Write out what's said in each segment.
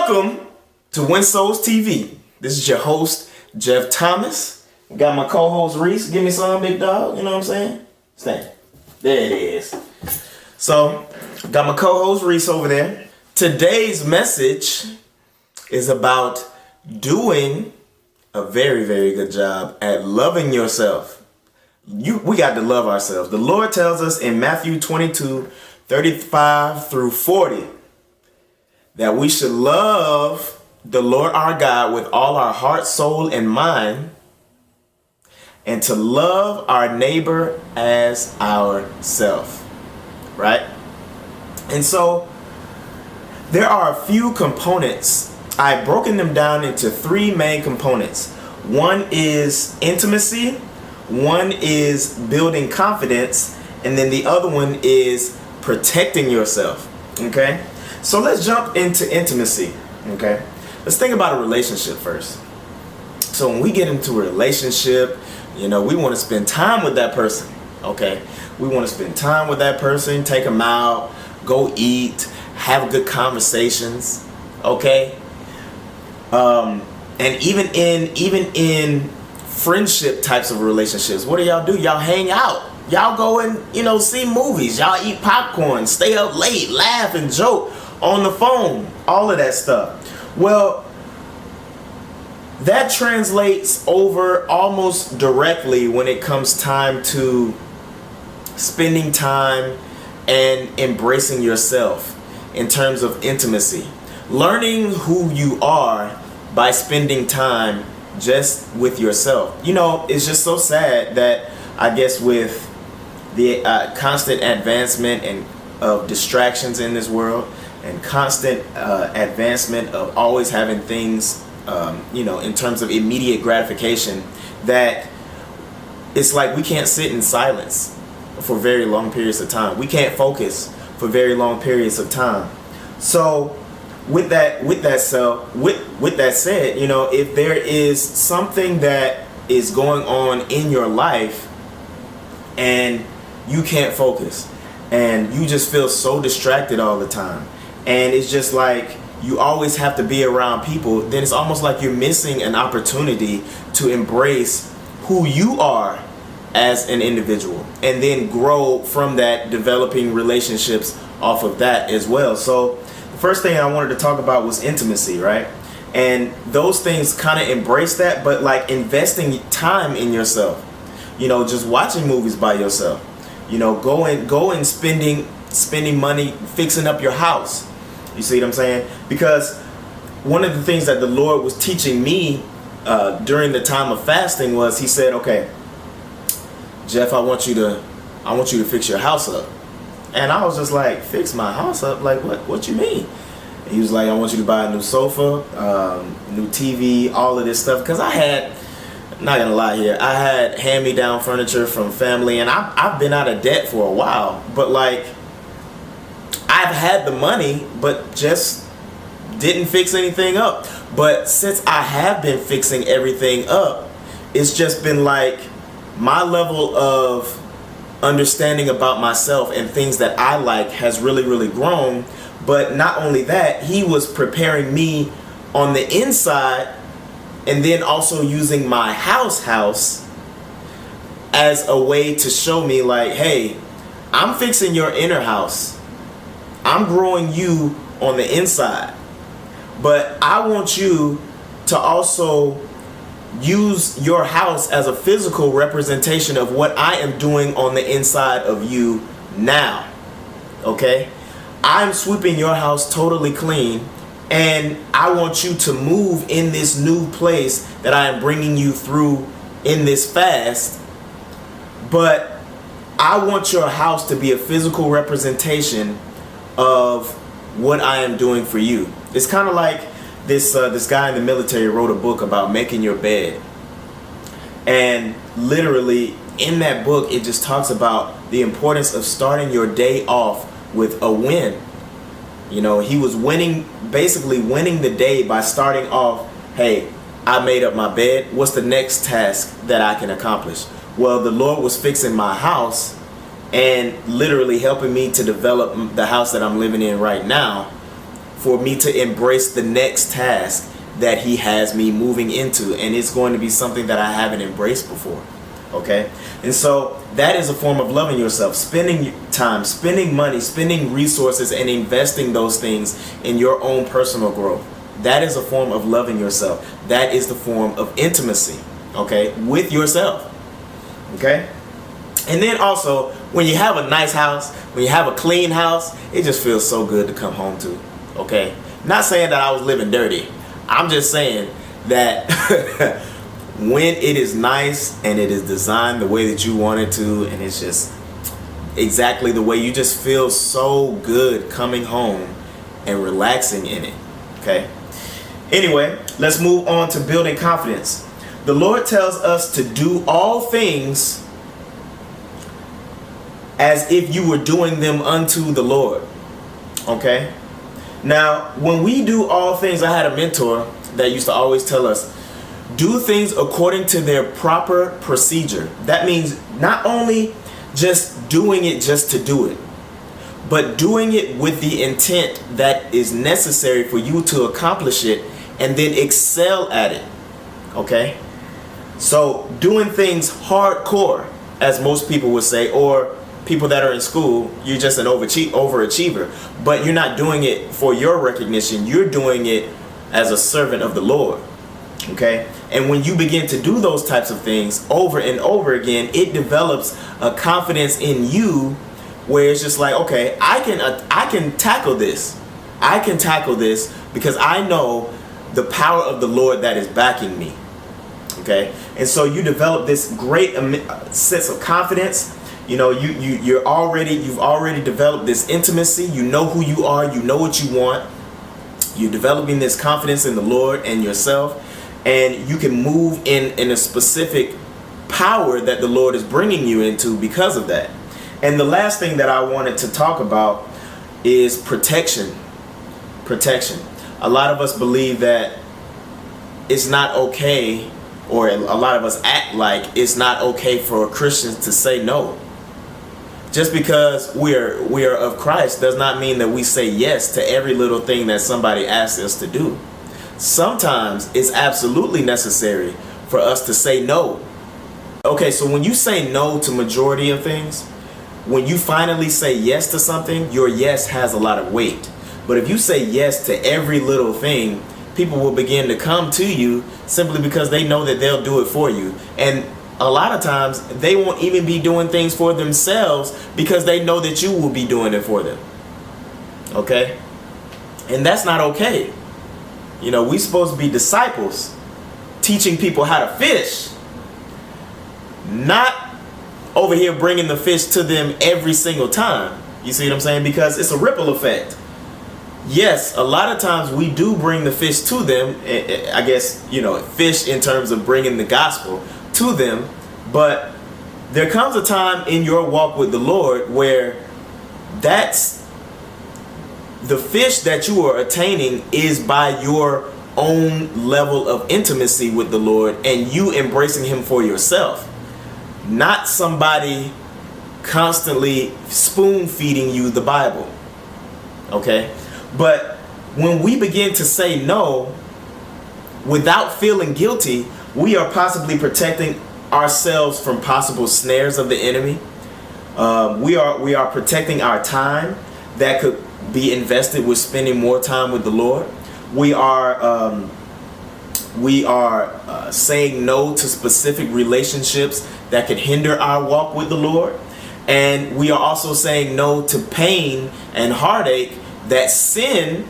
Welcome to Win Souls TV. This is your host, Jeff Thomas. Got my co-host, Reese. Give me some, big dog. You know what I'm saying? Stand. There it is. So, got my co-host, Reese, over there. Today's message is about doing a very, very good job at loving yourself. We got to love ourselves. The Lord tells us in Matthew 22:35 through 40 that we should love the Lord our God with all our heart, soul, and mind, and to love our neighbor as ourselves, right? And so there are a few components. I've broken them down into three main components. One is intimacy, one is building confidence, and then the other one is protecting yourself, okay? So let's jump into intimacy, okay? Let's think about a relationship first. So when we get into a relationship, we want to spend time with that person, okay? We want to spend time with that person, take them out, go eat, have good conversations, okay? And even in friendship types of relationships, what do? Y'all hang out. Y'all go and, see movies. Y'all eat popcorn, stay up late, laugh and joke on the phone, all of that stuff. Well, that translates over almost directly when it comes time to spending time and embracing yourself in terms of intimacy. Learning who you are by spending time just with yourself. It's just so sad that I guess with the constant advancement and of distractions in this world and constant advancement of always having things, in terms of immediate gratification, that it's like we can't sit in silence for very long periods of time. We can't focus for very long periods of time. So with that said, if there is something that is going on in your life and you can't focus and you just feel so distracted all the time, and it's just like you always have to be around people, then it's almost like you're missing an opportunity to embrace who you are as an individual and then grow from that, developing relationships off of that as well. So the first thing I wanted to talk about was intimacy, right? And those things kind of embrace that, but like investing time in yourself, just watching movies by yourself, go and spending money fixing up your house. You see what I'm saying? Because one of the things that the Lord was teaching me during the time of fasting was, he said, okay, Jeff, I want you to fix your house up. And I was just like, fix my house up? Like, what you mean? And he was like, I want you to buy a new sofa, new TV, all of this stuff. Because I had, not gonna lie here, I had hand-me-down furniture from family, and I've been out of debt for a while. But like, I've had the money, but just didn't fix anything up. But since I have been fixing everything up, it's just been like my level of understanding about myself and things that I like has really, really grown. But not only that, he was preparing me on the inside and then also using my house as a way to show me like, hey, I'm fixing your inner house. I'm growing you on the inside. But I want you to also use your house as a physical representation of what I am doing on the inside of you now. Okay? I'm sweeping your house totally clean, and I want you to move in this new place that I am bringing you through in this fast. But I want your house to be a physical representation of what I am doing for you. It's kind of like this guy in the military wrote a book about making your bed. And literally in that book, it just talks about the importance of starting your day off with a win. He was basically winning the day by starting off, hey, I made up my bed. What's the next task that I can accomplish? Well, the Lord was fixing my house and literally helping me to develop the house that I'm living in right now for me to embrace the next task that he has me moving into, and it's going to be something that I haven't embraced before. Okay? And so that is a form of loving yourself, spending time, spending money, spending resources, and investing those things in your own personal growth. That is a form of loving yourself. That is the form of intimacy, okay, with yourself. Okay? And then also, when you have a nice house, when you have a clean house, it just feels so good to come home to. Okay? Not saying that I was living dirty. I'm just saying that when it is nice and it is designed the way that you want it to, and it's just exactly the way, you just feel so good coming home and relaxing in it. Okay? Anyway, let's move on to building confidence. The Lord tells us to do all things as if you were doing them unto the Lord. Okay? Now, when we do all things, I had a mentor that used to always tell us, do things according to their proper procedure. That means not only just doing it just to do it, but doing it with the intent that is necessary for you to accomplish it and then excel at it. Okay? So doing things hardcore, as most people would say, or people that are in school, you're just an overachiever, but you're not doing it for your recognition. You're doing it as a servant of the Lord. Okay? And when you begin to do those types of things over and over again, it develops a confidence in you where it's just like, okay, I can tackle this. I can tackle this because I know the power of the Lord that is backing me. Okay? And so you develop this great sense of confidence. You know, you've already developed this intimacy. You know who you are. You know what you want. You're developing this confidence in the Lord and yourself, and you can move in a specific power that the Lord is bringing you into because of that. And the last thing that I wanted to talk about is protection. Protection. A lot of us believe that it's not okay, or a lot of us act like it's not okay for Christians to say no. Just because we are of Christ does not mean that we say yes to every little thing that somebody asks us to do. Sometimes it's absolutely necessary for us to say no. Okay, so when you say no to majority of things, when you finally say yes to something, your yes has a lot of weight. But if you say yes to every little thing, people will begin to come to you simply because they know that they'll do it for you. And a lot of times they won't even be doing things for themselves because they know that you will be doing it for them. Okay? And that's not okay. You know, we're supposed to be disciples, teaching people how to fish, not over here bringing the fish to them every single time. You see what I'm saying? Because it's a ripple effect. Yes, a lot of times we do bring the fish to them. I guess, you know, fish in terms of bringing the gospel to them. But there comes a time in your walk with the Lord where that's the fish that you are attaining is by your own level of intimacy with the Lord and you embracing him for yourself, not somebody constantly spoon feeding you the Bible. Okay? But when we begin to say no without feeling guilty, we are possibly protecting ourselves from possible snares of the enemy. We are protecting our time that could be invested with spending more time with the Lord. We are saying no to specific relationships that could hinder our walk with the Lord. And we are also saying no to pain and heartache that sin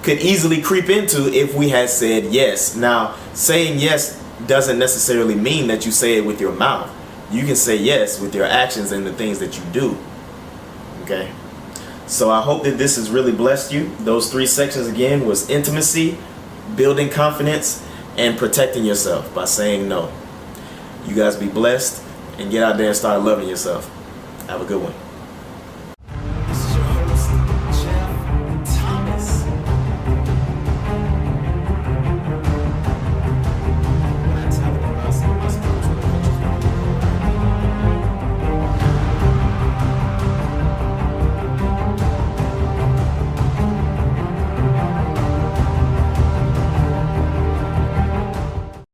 could easily creep into if we had said yes. Now, saying yes doesn't necessarily mean that you say it with your mouth. You can say yes with your actions and the things that you do. Okay? So I hope that this has really blessed you. Those 3 sections again was intimacy, building confidence, and protecting yourself by saying no. You guys be blessed and get out there and start loving yourself. Have a good one.